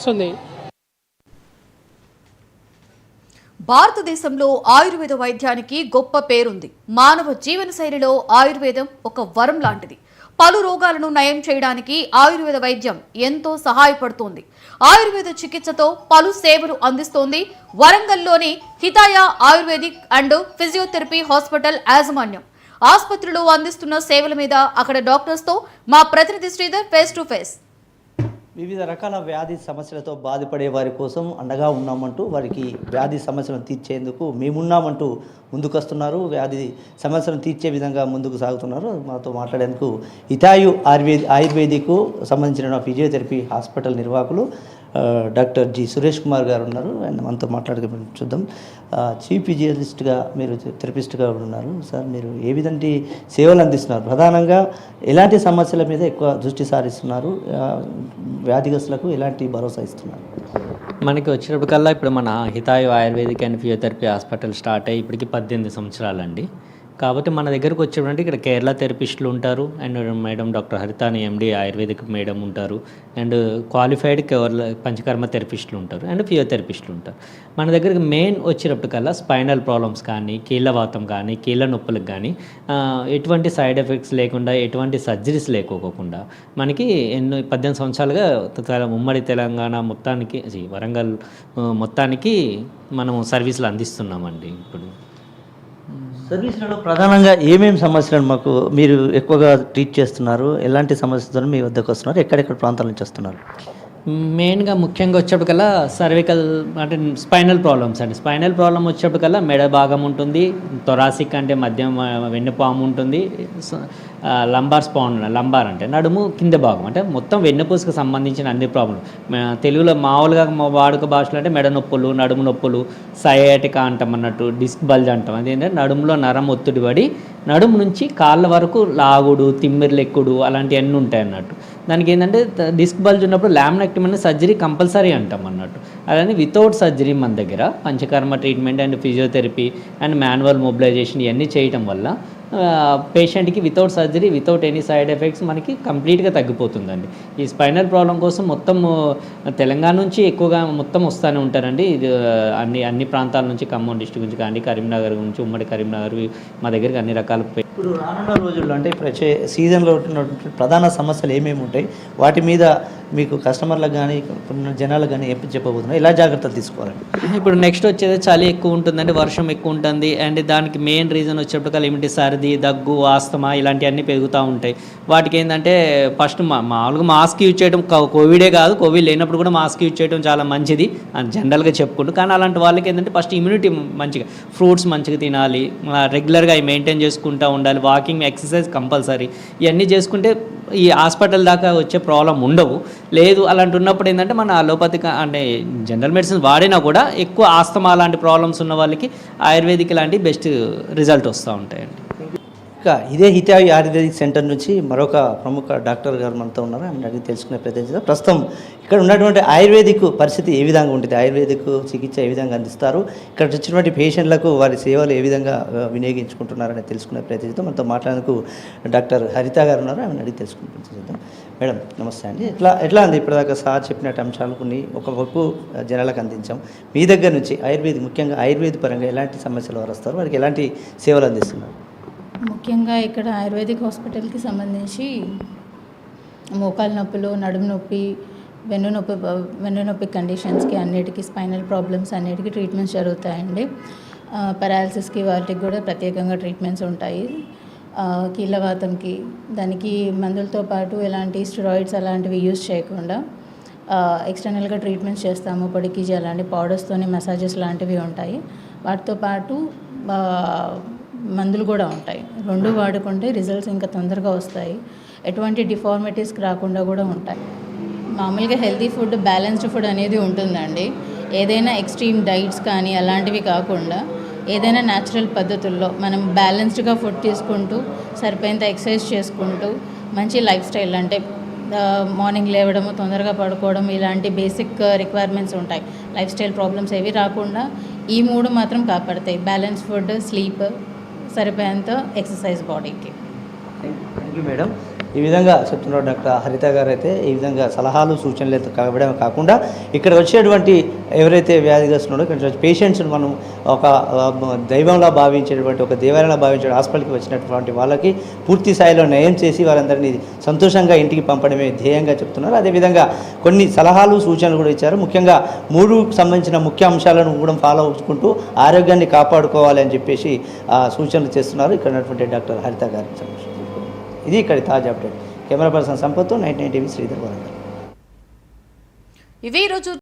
వస్తుంది. భారతదేశంలో ఆయుర్వేద వైద్యానికి గొప్ప పేరుంది. మానవ జీవనశైలిలో ఆయుర్వేదం ఒక వరం లాంటిది. పలు రోగాలను నయం చేయడానికి ఆయుర్వేద వైద్యం ఎంతో సహాయపడుతోంది. ఆయుర్వేద చికిత్సతో పలు సేవలు అందిస్తోంది వరంగల్లోని హితాయ ఆయుర్వేదిక్ అండ్ ఫిజియోథెరపీ హాస్పిటల్ యాజమాన్యం. ఆసుపత్రిలో అందిస్తున్న సేవల మీద అక్కడ డాక్టర్స్తో మా ప్రతినిధి శ్రీధర్ ఫేస్ టు ఫేస్. వివిధ రకాల వ్యాధి సమస్యలతో బాధపడే వారి కోసం అండగా ఉన్నామంటూ వారికి వ్యాధి సమస్యలను తీర్చేందుకు మేమున్నామంటూ ముందుకొస్తున్నారు. వ్యాధి సమస్యలను తీర్చే విధంగా ముందుకు సాగుతున్నారు. మాతో మాట్లాడేందుకు హితాయు ఆయుర్వేదిక్ సంబంధించిన ఫిజియోథెరపీ హాస్పిటల్ నిర్వాహకులు డాక్టర్ జి సురేష్ కుమార్ గారు ఉన్నారు. అండ్ మనతో మాట్లాడుకుని చూద్దాం. చీఫ్ ఫిజియోలజిస్ట్గా మీరు థెరపిస్ట్గా ఉన్నారు. సార్, మీరు ఏ విధంగా సేవలు అందిస్తున్నారు? ప్రధానంగా ఎలాంటి సమస్యల మీద ఎక్కువ దృష్టి సారిస్తున్నారు? వ్యాధిగ్రస్తులకు ఎలాంటి భరోసా ఇస్తున్నారు? మనకి వచ్చినప్పటికల్లా ఇప్పుడు మన Hitayu ayurvedic and physiotherapy hospital start అయ్యి ఇప్పటికి 18 సంవత్సరాలండి. కాబట్టి మన దగ్గరకు వచ్చేటంటే ఇక్కడ కేరళ థెరపిస్టులు ఉంటారు, అండ్ మేడం డాక్టర్ హరితాని ఎండి ఆయుర్వేదిక్ మేడం ఉంటారు, అండ్ క్వాలిఫైడ్ పంచకర్మ థెరపిస్టులు ఉంటారు, అండ్ ఫిజియోథెరపిస్టులు ఉంటారు. మన దగ్గరికి మెయిన్ వచ్చేటప్పటికల్లా స్పైనల్ ప్రాబ్లమ్స్ కానీ, కీళ్ళవాతం కానీ, కీళ్ళ నొప్పులకు కానీ ఎటువంటి సైడ్ ఎఫెక్ట్స్ లేకుండా, ఎటువంటి సర్జరీస్ లేకోకుండా మనకి 18 సంవత్సరాలుగా ఉమ్మడి తెలంగాణ మొత్తానికి, వరంగల్ మొత్తానికి మనం సర్వీసులు అందిస్తున్నామండి. ఇప్పుడు సర్వీసులలో ప్రధానంగా ఏమేమి సమస్యలను మాకు మీరు ఎక్కువగా ట్రీట్ చేస్తున్నారు? ఎలాంటి సమస్యలతో మీ వద్దకు వస్తున్నారు? ఎక్కడెక్కడ ప్రాంతాల నుంచి వస్తున్నారు? మెయిన్గా ముఖ్యంగా వచ్చేప్పటికల్లా సర్వికల్ అంటే స్పైనల్ ప్రాబ్లమ్స్ అండి. స్పైనల్ ప్రాబ్లం వచ్చేప్పటికల్లా మెడ భాగం ఉంటుంది, థొరాసిక్ అంటే మధ్యం వెన్నుపాము ఉంటుంది, లంబార్ లంబార్ అంటే నడుము కింద భాగం అంటే మొత్తం వెన్నుపూసకు సంబంధించిన అన్ని ప్రాబ్లం. తెలుగులో మామూలుగా వాడుక భాషలో అంటే మెడ నొప్పులు, నడుము నొప్పులు, సయాటికా అంటాం అన్నట్టు, డిస్క్ బల్జ్ అంటాం. అదేంటంటే నడుములో నరం ఒత్తిడి పడి నడుము నుంచి కాళ్ళ వరకు లాగుడు, తిమ్మిర్లు ఎక్కుడు అలాంటివన్నీ ఉంటాయి అన్నట్టు. దానికి ఏంటంటే డిస్క్ బల్జ్ ఉన్నప్పుడు లామినెక్టమీ అనేది సర్జరీ కంపల్సరీ అంటాం అన్నట్టు. అలానే వితౌట్ సర్జరీ మన దగ్గర panchakarma treatment and physiotherapy and manual mobilisation ఇవన్నీ చేయటం వల్ల పేషెంట్కి without surgery, without any side effects మనకి కంప్లీట్గా తగ్గిపోతుందండి. ఈ స్పైనల్ ప్రాబ్లం కోసం మొత్తం తెలంగాణ నుంచి ఎక్కువగా మొత్తం వస్తూనే ఉంటారండి. ఇది అన్ని ప్రాంతాల నుంచి, ఖమ్మం డిస్ట్రిక్ట్ నుంచి కానీ, కరీంనగర్ నుంచి, ఉమ్మడి కరీంనగర్ మా దగ్గరికి అన్ని రకాల. ఇప్పుడు రానున్న రోజుల్లో అంటే ఇప్పుడు వచ్చే సీజన్లో ఉన్నటువంటి ప్రధాన సమస్యలు ఏమేమి ఉంటాయి? వాటి మీద మీకు కస్టమర్లకు కానీ జనాలకు కానీ ఎప్పుడు చెప్పబోతున్నారు? ఎలా జాగ్రత్తలు తీసుకోవాలండి? ఇప్పుడు నెక్స్ట్ వచ్చేది చలి ఎక్కువ ఉంటుందండి, వర్షం ఎక్కువ ఉంటుంది, అండ్ దానికి మెయిన్ రీజన్ వచ్చేప్పటికల్లా ఏమిటి, సర్ది, దగ్గు, ఆస్తమా ఇలాంటివన్నీ పెరుగుతూ ఉంటాయి. వాటికి ఏంటంటే ఫస్ట్ మామూలుగా మాస్క్ యూజ్ చేయడం, కోవిడే కాదు, కోవిడ్ లేనప్పుడు కూడా మాస్క్ యూజ్ చేయడం చాలా మంచిది అని జనరల్గా చెప్పుకుంటూ. కానీ అలాంటి వాళ్ళకి ఏంటంటే ఫస్ట్ ఇమ్యూనిటీ మంచిగా, ఫ్రూట్స్ మంచిగా తినాలి, రెగ్యులర్గా అవి మెయింటైన్ చేసుకుంటూ ఉండాలి, వాకింగ్, ఎక్సర్సైజ్ కంపల్సరీ. ఇవన్నీ చేసుకుంటే ఈ హాస్పిటల్ దాకా వచ్చే ప్రాబ్లం ఉండవు. లేదు అలాంటి ఉన్నప్పుడు ఏంటంటే మన అలోపతిక్ అంటే జనరల్ మెడిసిన్స్ వాడినా కూడా ఎక్కువ ఆస్తమా లాంటి ప్రాబ్లమ్స్ ఉన్న వాళ్ళకి ఆయుర్వేదిక్ లాంటి బెస్ట్ రిజల్ట్ వస్తూ ఉంటాయండి. ఇంకా ఇదే హితాయు ఆయుర్వేదిక్ సెంటర్ నుంచి మరొక ప్రముఖ డాక్టర్ గారు మనతో ఉన్నారు. ఆమె అడిగి తెలుసుకునే ప్రయత్నించారు. ప్రస్తుతం ఇక్కడ ఉన్నటువంటి ఆయుర్వేదిక్ పరిస్థితి ఏ విధంగా ఉంటుంది, ఆయుర్వేదిక్ చికిత్స ఏ విధంగా అందిస్తారు, ఇక్కడ వచ్చినటువంటి పేషెంట్లకు వారి సేవలు ఏ విధంగా వినియోగించుకుంటున్నారని తెలుసుకునే ప్రయత్నిస్తాం. మనతో మాట్లాడేందుకు డాక్టర్ హరిత గారు ఉన్నారు. ఆమె అడిగి తెలుసుకునే ప్రయత్నిస్తాం. మేడం నమస్తే అండి. ఎట్లా అంది ఇప్పటిదాకా సార్ చెప్పినట్టు అంశాలు కొన్ని ఒకవైపు జనాలకు అందించాం. మీ దగ్గర నుంచి ఆయుర్వేదిక్, ముఖ్యంగా ఆయుర్వేద పరంగా ఎలాంటి సమస్యలు వారు వస్తారు, వారికి ఎలాంటి సేవలు అందిస్తున్నారు? ముఖ్యంగా ఇక్కడ ఆయుర్వేదిక్ హాస్పిటల్కి సంబంధించి మోకాలు నొప్పులు, నడుము నొప్పి, వెన్ను నొప్పి కండిషన్స్కి అన్నిటికీ, స్పైనల్ ప్రాబ్లమ్స్ అన్నిటికీ ట్రీట్మెంట్స్ జరుగుతాయండి. పారాలసిస్కి వాటికి కూడా ప్రత్యేకంగా ట్రీట్మెంట్స్ ఉంటాయి. కీళ్ళవాతంకి దానికి మందులతో పాటు ఎలాంటి స్టెరాయిడ్స్ అలాంటివి యూజ్ చేయకుండా ఎక్స్టర్నల్గా ట్రీట్మెంట్స్ చేస్తాము. పొడికిజీ అలాంటి పౌడర్స్తోని మసాజెస్ లాంటివి ఉంటాయి. వాటితో పాటు మందులు కూడా ఉంటాయి. రెండు వాడుకుంటే రిజల్ట్స్ ఇంకా తొందరగా వస్తాయి. ఎటువంటి డిఫార్మిటీస్ రాకుండా కూడా ఉంటాయి. మామూలుగా హెల్తీ ఫుడ్, బ్యాలెన్స్డ్ ఫుడ్ అనేది ఉంటుందండి. ఏదైనా ఎక్స్ట్రీమ్ డైట్స్ కానీ అలాంటివి కాకుండా ఏదైనా న్యాచురల్ పద్ధతుల్లో మనం బ్యాలెన్స్డ్గా ఫుడ్ తీసుకుంటూ, సరిపోయేంత ఎక్సర్సైజ్ చేసుకుంటూ, మంచి లైఫ్ స్టైల్ అంటే మార్నింగ్ లేవడము, తొందరగా పడుకోవడం ఇలాంటి బేసిక్ రిక్వైర్మెంట్స్ ఉంటాయి. లైఫ్ స్టైల్ ప్రాబ్లమ్స్ ఏవి రాకుండా ఈ 3 మాత్రం కాపాడతాయి: బ్యాలెన్స్ ఫుడ్, స్లీప్, సరిపోయేంత ఎక్సర్సైజ్ బాడీకి. Thank you madam. ఈ విధంగా చెప్తున్నారు డాక్టర్ హరిత గారు. అయితే ఈ విధంగా సలహాలు సూచనలు అయితే ఇవ్వడమే కాకుండా ఇక్కడ వచ్చేటువంటి ఎవరైతే వ్యాధిగ్రస్తున్నారో ఇక్కడ పేషెంట్స్ని మనం ఒక దైవంలా భావించేటువంటి ఒక దేవాలయంలా భావించే హాస్పిటల్కి వచ్చినటువంటి వాళ్ళకి పూర్తి స్థాయిలో నయం చేసి వారందరినీ సంతోషంగా ఇంటికి పంపడమే ధ్యేయంగా చెప్తున్నారు. అదేవిధంగా కొన్ని సలహాలు సూచనలు కూడా ఇచ్చారు. ముఖ్యంగా 3కు సంబంధించిన ముఖ్య అంశాలను కూడా ఫాలో అవుకుంటూ ఆరోగ్యాన్ని కాపాడుకోవాలి అని చెప్పేసి సూచనలు చేస్తున్నారు ఇక్కడ ఉన్నటువంటి డాక్టర్ హరిత గారి. ఇది ఇక్కడ తాజా అప్డేట్. కెమెరా పర్సన్ సంపత్తో 99 టీవీ శ్రీధర్ వరంగల్. ఇవి ఈరోజు